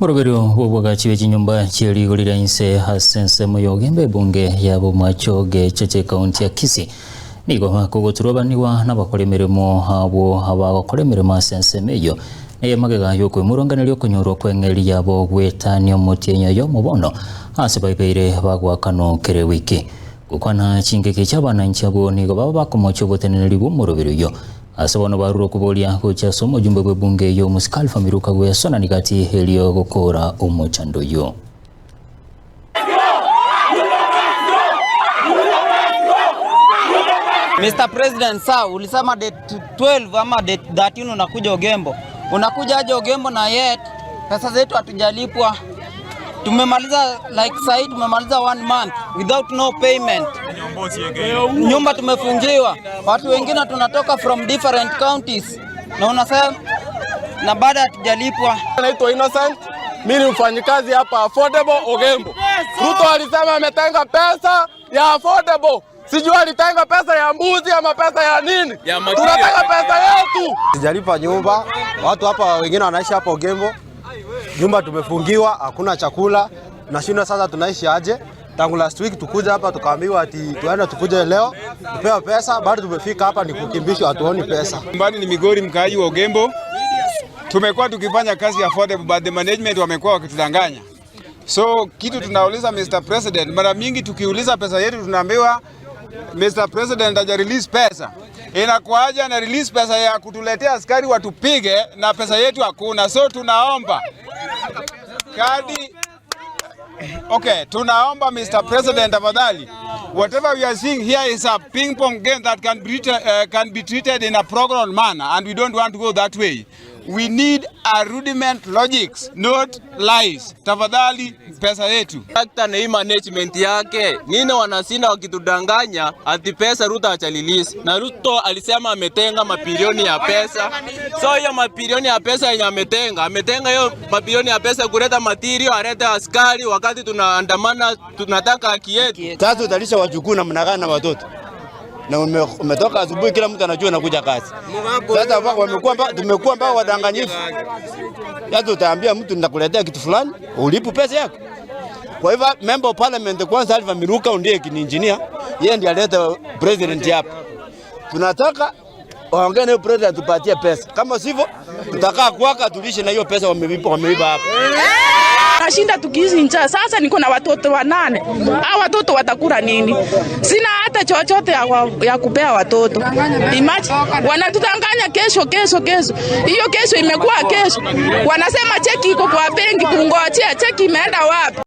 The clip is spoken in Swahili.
Morogoro wobwagachi wechinyumba chieligulira inse hasense muyogembe bunge yabo mwachoge cheche kaunti ya Kisii nigo bakogoturobaniwa n'abakolemeremo abo abakolemeremo hasense meyo eye magega yoko muronganiro kunyoro kwengeli yabo gwetanyo mutienyo yo mubono ase baibeire bagwakano kere wiki gukwana chingeke cy'abananchi abo nigo baba bakomocho boteneri bo Morogoro yo asabono baruro kubolia kucha somo jumbe bwe bunge yo musikali famiruka gwe sona nikati helio gukora umuchando yo. Mr. President, sir, ulisema date 12 ama date 13 unakuja Ogembo. Unakuja aje Ogembo na yet pesa zetu hatujalipwa. Tumemaliza like site tumemaliza 1 month without no payment. Nyumba tumefungiwa. Watu wengine tunatoka from different counties. Na unasema na baada hatujalipwa. Naitwa Innocent. Mimi ni mfanyikazi hapa Affordable Ogembo. Ruto alisema ametenga pesa ya affordable. Sijui alitenga pesa ya mbuzi ama pesa ya nini? Tunataka pesa yetu. Sijalipa nyumba. Watu hapa wengine wanaishi hapa Ogembo. Nyumba tumefungiwa, hakuna chakula. Tunashindwa sasa tunaishi aje? Tangu last week tukuja hapa tukaambiwa ati tuende tukuje leo tupewe pesa, bado tumefika hapa ni kukimbishwa, hatuoni pesa. Mbani ni Migori, mkaaji wa Ogembo. Tumekuwa tukifanya kazi ya affordable but the management wamekuwa wakitudanganya. So kitu tunauliza Mr. President, mara mingi tukiuliza pesa yetu tunaambiwa Mr. President haja release pesa. Inakuaje na release pesa ya kutuletea askari watupige na pesa yetu hakuna. So tunaomba kadi. Okay, tunaomba Mr. President afadhali, whatever we are seeing here is a ping pong game that can be treated in a program manner, and we don't want to go that way. We need a rudiment logics, not lies. Tafadhali pesa yetu. Hata na hii management yake nini wanasinda wakitudanganya ati pesa Ruto achalilisi. Na Ruto alisema ametenga mabilioni ya pesa. So hiyo mabilioni ya pesa yenye ametenga hiyo mabilioni ya pesa kuleta material, aleta askari wakati tunaandamana tunataka haki yetu. Sasa utalisha wajukuu na mnagana na watoto. Na umetoka asubuhi kila mtu anajua nakuja kazi. Sasa tumekuwa mpaka wadanganyifu. Sasa utaambia mtu nitakuletea kitu fulani, ulipu pesa yako. Kwa hivyo member of parliament kwanza Alva Miruka ndiye engineer, yeye ndiye aleta president hapa. Tunataka waongee na president tupatie pesa. Kama sivyo tutakaa kwaka tulishe na hiyo pesa wameiba hapa. Nashinda tukiishi njaa. Sasa niko na watoto 8. Hao watoto watakula nini? Sina hata chochote ya kupea watoto. Imagine wanatudanganya kesho. Hiyo kesho imekuwa kesho. Wanasema cheki iko kwa benki, kungojea cheki imeenda wapi?